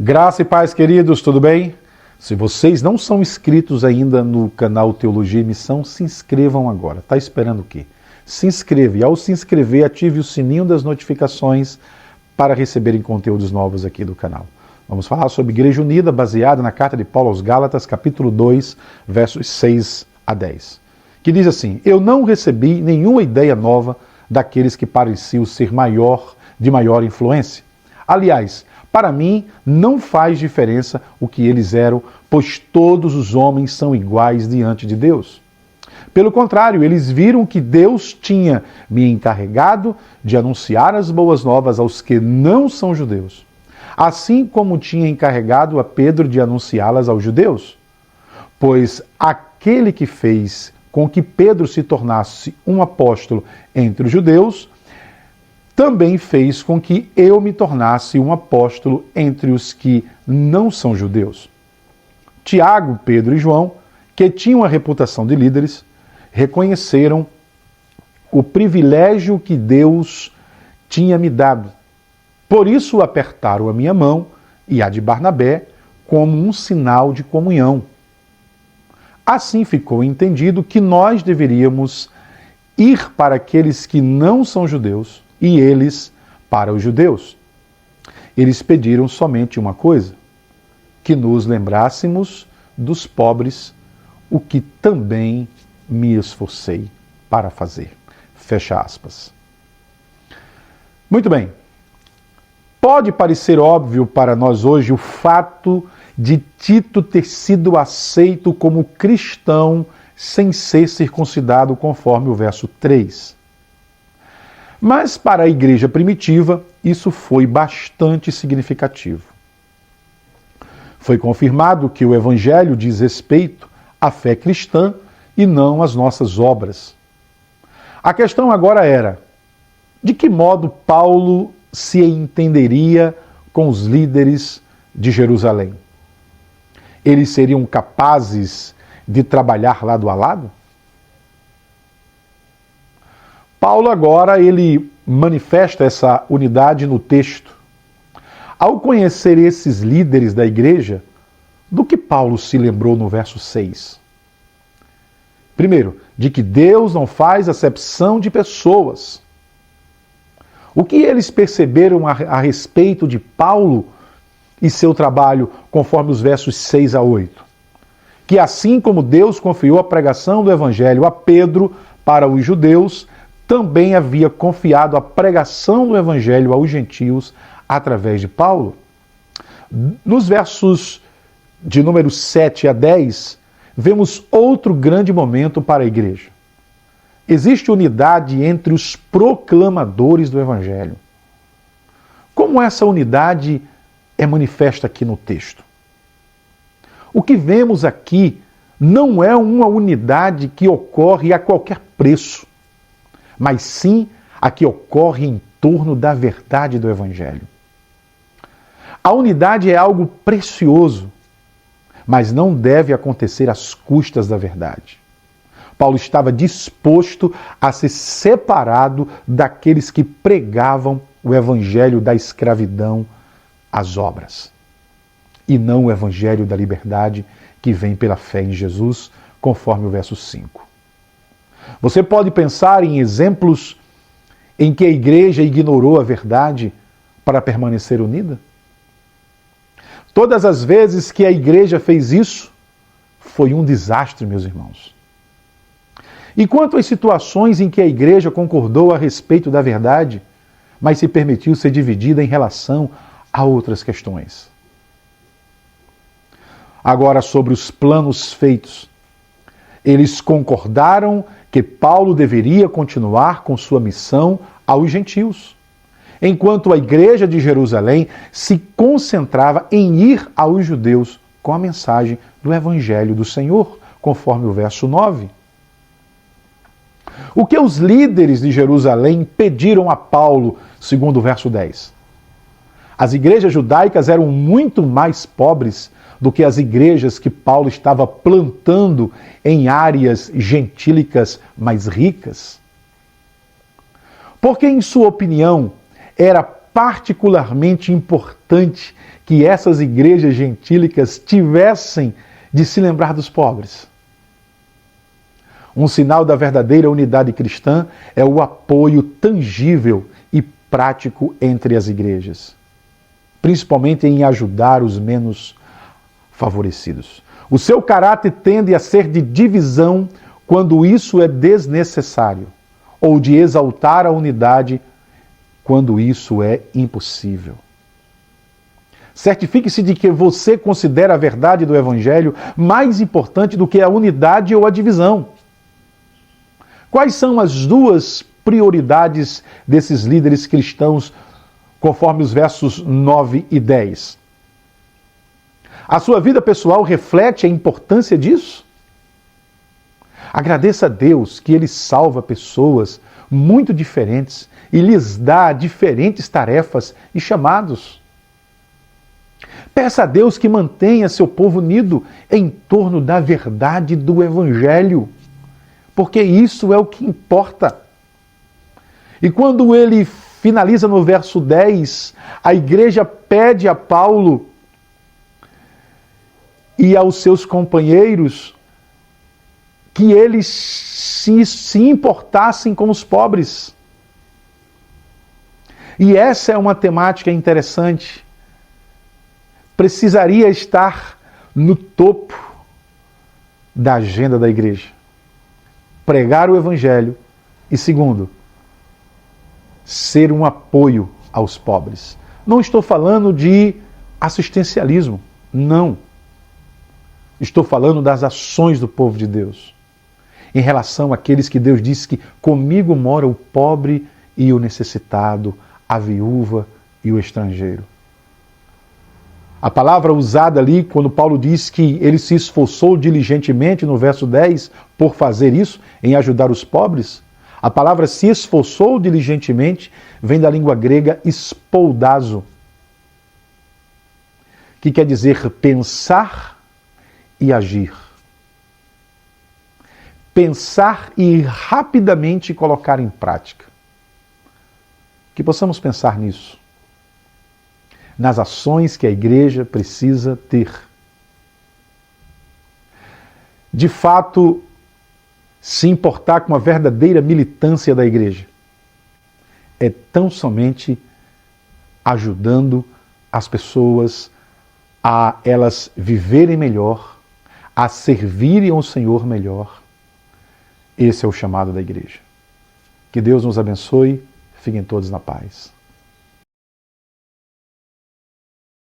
Graça e paz, queridos, tudo bem? Se vocês não são inscritos ainda no canal Teologia e Missão, se inscrevam agora. Tá esperando o quê? Se inscreva e ao se inscrever, ative o sininho das notificações para receberem conteúdos novos aqui do canal. Vamos falar sobre Igreja Unida, baseada na carta de Paulo aos Gálatas, capítulo 2, versos 6 a 10. Que diz assim: Eu não recebi nenhuma ideia nova daqueles que pareciam ser de maior influência. Aliás, para mim, não faz diferença o que eles eram, pois todos os homens são iguais diante de Deus. Pelo contrário, eles viram que Deus tinha me encarregado de anunciar as boas novas aos que não são judeus, assim como tinha encarregado a Pedro de anunciá-las aos judeus. Pois aquele que fez com que Pedro se tornasse um apóstolo entre os judeus, também fez com que eu me tornasse um apóstolo entre os que não são judeus. Tiago, Pedro e João, que tinham a reputação de líderes, reconheceram o privilégio que Deus tinha me dado. Por isso apertaram a minha mão e a de Barnabé como um sinal de comunhão. Assim ficou entendido que nós deveríamos ir para aqueles que não são judeus e eles para os judeus. Eles pediram somente uma coisa: que nos lembrássemos dos pobres, o que também me esforcei para fazer. Fecha aspas. Muito bem. Pode parecer óbvio para nós hoje o fato de Tito ter sido aceito como cristão sem ser circuncidado, conforme o verso 3. Mas para a igreja primitiva, isso foi bastante significativo. Foi confirmado que o evangelho diz respeito à fé cristã e não às nossas obras. A questão agora era: de que modo Paulo se entenderia com os líderes de Jerusalém? Eles seriam capazes de trabalhar lado a lado? Paulo agora ele manifesta essa unidade no texto. Ao conhecer esses líderes da igreja, do que Paulo se lembrou no verso 6? Primeiro, de que Deus não faz acepção de pessoas. O que eles perceberam a respeito de Paulo e seu trabalho, conforme os versos 6 a 8? Que assim como Deus confiou a pregação do evangelho a Pedro para os judeus, também havia confiado a pregação do evangelho aos gentios através de Paulo. Nos versos de número 7 a 10, vemos outro grande momento para a igreja. Existe unidade entre os proclamadores do evangelho. Como essa unidade é manifesta aqui no texto? O que vemos aqui não é uma unidade que ocorre a qualquer preço, mas sim a que ocorre em torno da verdade do evangelho. A unidade é algo precioso, mas não deve acontecer às custas da verdade. Paulo estava disposto a ser separado daqueles que pregavam o evangelho da escravidão às obras, e não o evangelho da liberdade que vem pela fé em Jesus, conforme o verso 5. Você pode pensar em exemplos em que a igreja ignorou a verdade para permanecer unida? Todas as vezes que a igreja fez isso, foi um desastre, meus irmãos. E quanto às situações em que a igreja concordou a respeito da verdade, mas se permitiu ser dividida em relação a outras questões? Agora, sobre os planos feitos. Eles concordaram que Paulo deveria continuar com sua missão aos gentios, enquanto a igreja de Jerusalém se concentrava em ir aos judeus com a mensagem do evangelho do Senhor, conforme o verso 9. O que os líderes de Jerusalém pediram a Paulo, segundo o verso 10? As igrejas judaicas eram muito mais pobres do que as igrejas que Paulo estava plantando em áreas gentílicas mais ricas? Porque, em sua opinião, era particularmente importante que essas igrejas gentílicas tivessem de se lembrar dos pobres. Um sinal da verdadeira unidade cristã é o apoio tangível e prático entre as igrejas, principalmente em ajudar os menos favorecidos. O seu caráter tende a ser de divisão quando isso é desnecessário, ou de exaltar a unidade quando isso é impossível. Certifique-se de que você considera a verdade do Evangelho mais importante do que a unidade ou a divisão. Quais são as duas prioridades desses líderes cristãos, conforme os versos 9 e 10? A sua vida pessoal reflete a importância disso? Agradeça a Deus que Ele salva pessoas muito diferentes e lhes dá diferentes tarefas e chamados. Peça a Deus que mantenha seu povo unido em torno da verdade do Evangelho, porque isso é o que importa. E quando ele finaliza no verso 10, a igreja pede a Paulo e aos seus companheiros que eles se importassem com os pobres. E essa é uma temática interessante. Precisaria estar no topo da agenda da igreja. Pregar o Evangelho e, segundo, ser um apoio aos pobres. Não estou falando de assistencialismo, não. Estou falando das ações do povo de Deus em relação àqueles que Deus disse que comigo mora o pobre e o necessitado, a viúva e o estrangeiro. A palavra usada ali, quando Paulo diz que ele se esforçou diligentemente, no verso 10, por fazer isso, em ajudar os pobres, a palavra se esforçou diligentemente vem da língua grega spoudazo, que quer dizer pensar e agir. Pensar e rapidamente colocar em prática. Que possamos pensar nisso, nas ações que a igreja precisa ter. De fato, se importar com a verdadeira militância da igreja é tão somente ajudando as pessoas a elas viverem melhor, a servirem ao Senhor melhor. Esse é o chamado da igreja. Que Deus nos abençoe. Fiquem todos na paz.